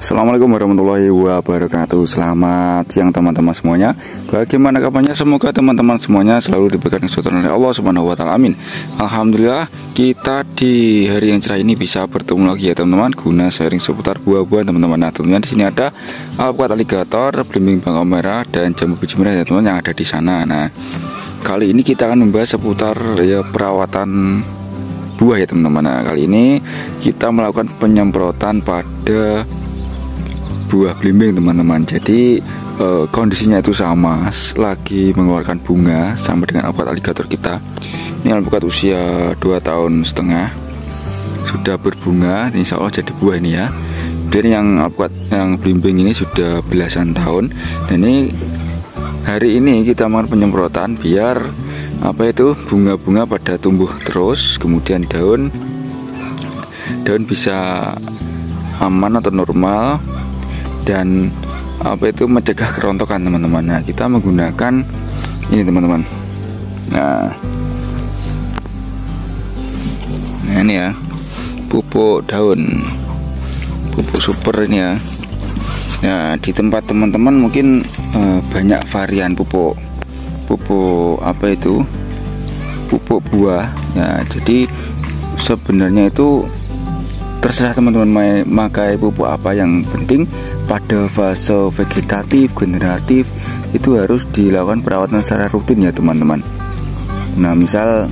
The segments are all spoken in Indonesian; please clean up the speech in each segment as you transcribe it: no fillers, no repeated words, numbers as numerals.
Assalamualaikum warahmatullahi wabarakatuh. Selamat siang teman-teman semuanya. Bagaimana kabarnya? Semoga teman-teman semuanya selalu diberikan kesehatan oleh Allah Subhanahu wa taala. Amin. Alhamdulillah, kita di hari yang cerah ini bisa bertemu lagi ya teman-teman, guna sharing seputar buah-buahan teman-teman. Nah, tentunya di sini ada alpukat aligator, belimbing bangau merah, dan jambu biji merah ya teman-teman yang ada di sana. Nah, kali ini kita akan membahas seputar ya perawatan buah ya teman-teman. Nah, kali ini kita melakukan penyemprotan pada buah belimbing teman-teman. Jadi kondisinya itu sama, lagi mengeluarkan bunga sama dengan alpukat aligator kita. Ini alpukat usia 2,5 tahun, sudah berbunga, insya Allah jadi buah ini ya. Dan yang alpukat yang belimbing ini sudah belasan tahun. Dan ini hari ini kita melakukan penyemprotan biar bunga-bunga pada tumbuh terus, kemudian daun bisa aman atau normal, dan mencegah kerontokan teman-teman. Nah, kita menggunakan ini teman-teman. Nah ini ya, pupuk daun, pupuk super ini ya. Nah, di tempat teman-teman mungkin banyak varian pupuk pupuk buah ya. Jadi sebenarnya itu terserah teman-teman memakai pupuk apa. Yang penting pada fase vegetatif, generatif itu harus dilakukan perawatan secara rutin ya teman-teman. Nah, misal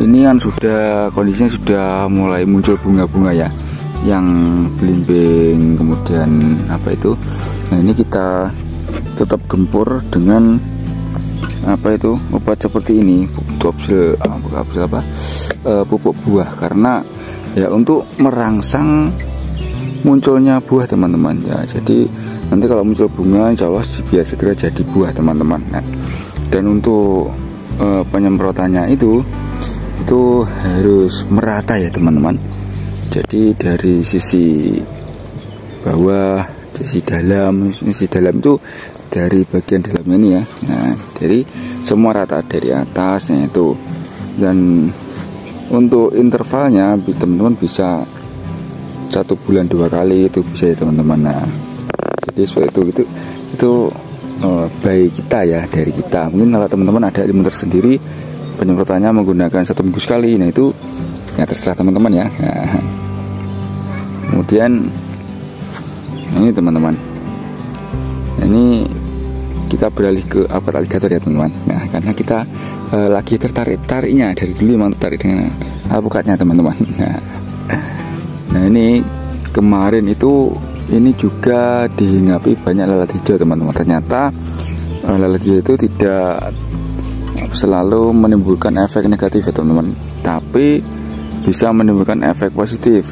ini kan kondisinya sudah mulai muncul bunga-bunga ya, yang belimbing, kemudian nah ini kita tetap gempur dengan obat seperti ini, pupuk buah, karena ya untuk merangsang munculnya buah teman-teman ya. Jadi nanti kalau muncul bunga, insya Allah biar segera jadi buah teman-teman. Nah, dan untuk penyemprotannya itu harus merata ya teman-teman. Jadi dari sisi bawah, sisi dalam itu dari bagian dalamnya ini ya. Nah, dari semua rata dari atasnya itu. Dan untuk intervalnya teman-teman bisa 1 bulan 2 kali itu bisa ya teman-teman. Nah, jadi seperti itu baik kita ya, dari kita. Mungkin kalau teman-teman ada ilmu tersendiri, penyemprotannya menggunakan 1 minggu sekali. Nah, itu ya terserah teman-teman ya. Nah, kemudian ini teman-teman, ini kita beralih ke alpukat aligator ya teman-teman. Nah, karena kita lagi tertariknya, dari dulu memang tertarik dengan alpukatnya teman-teman. Nah ini kemarin ini juga dihinggapi banyak lalat hijau teman-teman. Ternyata lalat hijau itu tidak selalu menimbulkan efek negatif ya teman-teman, tapi bisa menimbulkan efek positif.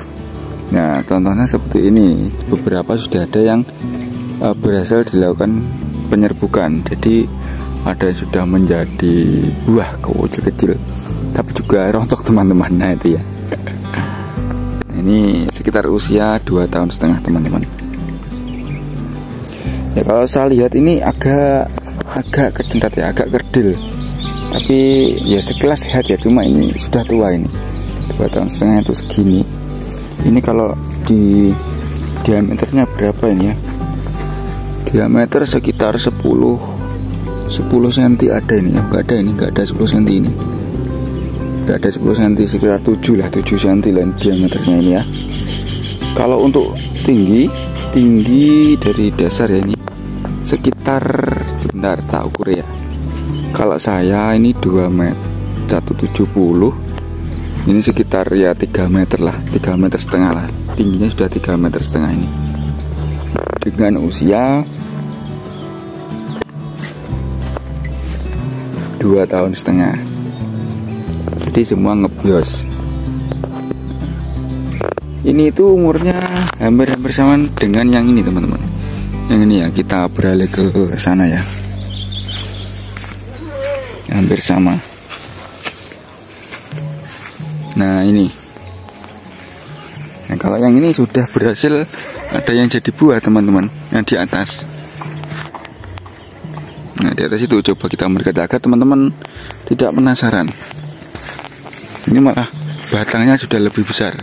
Nah, contohnya seperti ini, beberapa sudah ada yang berhasil dilakukan penyerbukan. Jadi ada yang sudah menjadi buah kecil-kecil, tapi juga rontok teman-teman. Nah itu ya. Ini sekitar usia 2,5 tahun teman-teman. Ya, kalau saya lihat ini agak kecendat ya, agak kerdil. Tapi ya sekilas sehat ya, cuma ini sudah tua ini. 2,5 tahun itu segini. Ini kalau di diameternya berapa ini ya? Diameter sekitar 10 cm ada ini ya. Enggak ada 10 cm ini. Enggak ada 10 cm, sekitar 7 cm lah diameternya ini ya. Kalau untuk tinggi dari dasar ya, ini sekitar, sebentar tak ukur ya. Kalau saya ini 2 meter 170, ini sekitar ya 3 meter lah, 3,5 meter lah. Tingginya sudah 3,5 meter ini. Dengan usia 2,5 tahun. Jadi semua ngebios. Ini itu umurnya hampir sama dengan yang ini teman-teman. Yang ini ya, kita beralih ke sana ya. Hampir sama. Nah ini. Nah, kalau yang ini sudah berhasil, ada yang jadi buah teman-teman, yang di atas. Nah, di atas itu coba kita mendekati agar teman-teman tidak penasaran. Ini malah batangnya sudah lebih besar.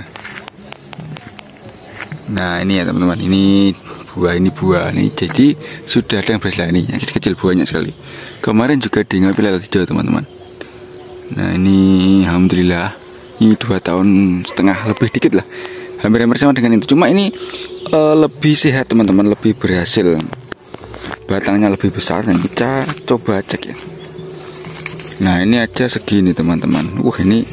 Nah ini ya teman-teman, ini buah nih. Jadi sudah ada yang berhasil ini, yang kecil-kecil buahnya sekali. Kemarin juga di ngambil lalat hijau teman-teman. Nah ini alhamdulillah, ini 2 tahun setengah lebih dikit lah, hampir-hampir sama dengan itu. Cuma ini lebih sehat teman-teman, lebih berhasil, batangnya lebih besar. Dan kita coba cek ya. Nah ini aja segini teman-teman. Ini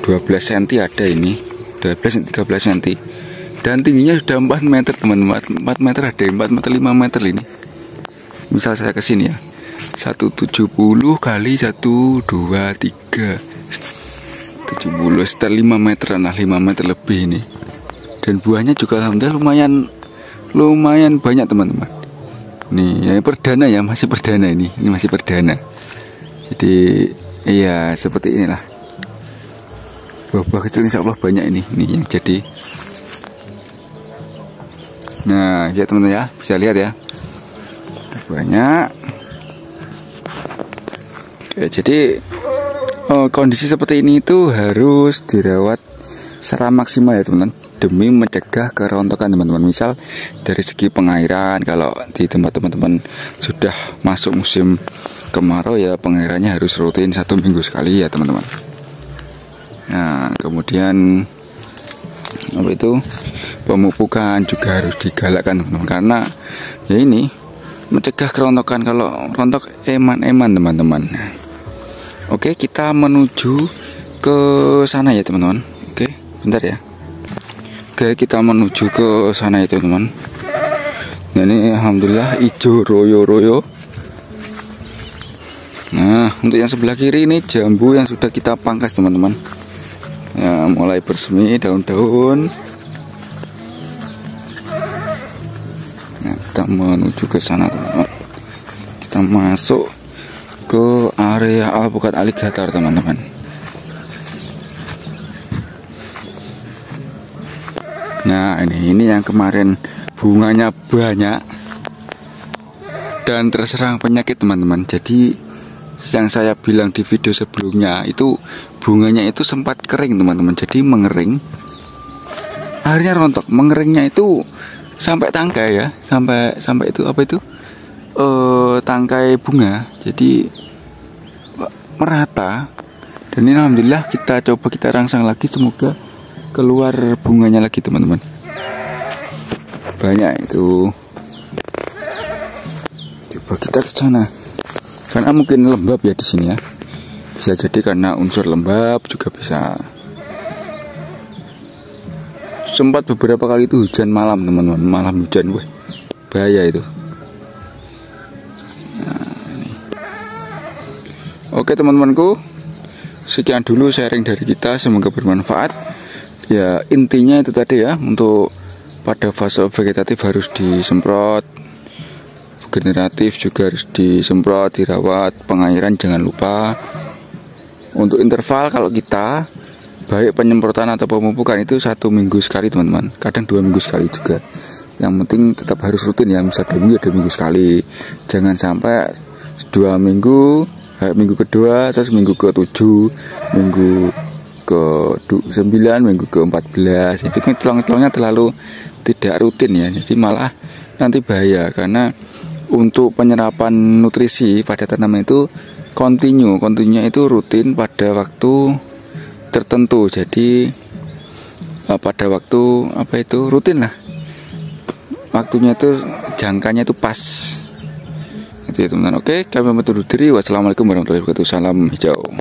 12 cm ada ini, 12 13 cm. Dan tingginya sudah 4 meter teman-teman. 4 meter ada, 4 meter 5 meter ini. Misal saya kesini ya, 170 kali 1 2 3 70, sekitar 5 meteran lah, 5 meter lebih ini. Dan buahnya juga alhamdulillah lumayan banyak teman-teman. Nih yang perdana ya, masih perdana ini masih perdana. Jadi iya seperti inilah, buah-buah kecil insya Allah banyak ini yang jadi. Nah ya teman-teman ya, bisa lihat ya, banyak. Oke, jadi kondisi seperti ini itu harus dirawat secara maksimal ya teman-teman, demi mencegah kerontokan teman-teman. Misal dari segi pengairan, kalau di tempat teman-teman sudah masuk musim kemarau ya, pengairannya harus rutin 1 minggu sekali ya teman-teman. Nah kemudian apa itu, pemupukan juga harus digalakkan teman-teman, karena ya ini mencegah kerontokan. Kalau rontok eman-eman teman-teman. Oke, kita menuju ke sana ya teman-teman. Oke, bentar ya. Oke, kita menuju ke sana ya teman-teman. Nah ini alhamdulillah hijau royo-royo. Nah untuk yang sebelah kiri ini jambu yang sudah kita pangkas teman-teman. Ya, mulai bersemi daun-daun. Nah, kita menuju ke sana teman-teman. Kita masuk ke area alpukat aligator teman-teman. Nah ini yang kemarin bunganya banyak dan terserang penyakit teman-teman. Jadi yang saya bilang di video sebelumnya itu, bunganya itu sempat kering teman-teman, jadi mengering, akhirnya rontok. Mengeringnya itu sampai tangkai ya, sampai itu apa itu, tangkai bunga, jadi merata. Dan ini alhamdulillah kita rangsang lagi, semoga keluar bunganya lagi teman-teman. Banyak itu. Coba kita ke sana, karena mungkin lembab ya di sini ya. Bisa jadi karena unsur lembab juga bisa. Sempat beberapa kali itu hujan malam teman-teman, malam hujan, wah bahaya itu. Nah, ini. Oke teman-temanku, sekian dulu sharing dari kita, semoga bermanfaat. Ya intinya itu tadi ya, untuk pada fase vegetatif harus disemprot, generatif juga harus disemprot, dirawat, pengairan jangan lupa. Untuk interval kalau kita baik penyemprotan atau pemupukan itu 1 minggu sekali teman-teman, kadang 2 minggu sekali juga. Yang penting tetap harus rutin ya, misal 2 minggu ya 2 minggu sekali. Jangan sampai 2 minggu, minggu kedua, terus minggu ke-7, minggu ke-9, minggu ke-14. Itu kan tulang-tulangnya terlalu tidak rutin ya, jadi malah nanti bahaya. Karena untuk penyerapan nutrisi pada tanaman itu kontinunya itu rutin pada waktu tertentu. Jadi pada waktu apa itu rutin lah, waktunya itu jangkanya itu pas. Itu ya teman-teman. Oke, kami pamit undur diri. Wassalamualaikum warahmatullahi wabarakatuh. Salam hijau.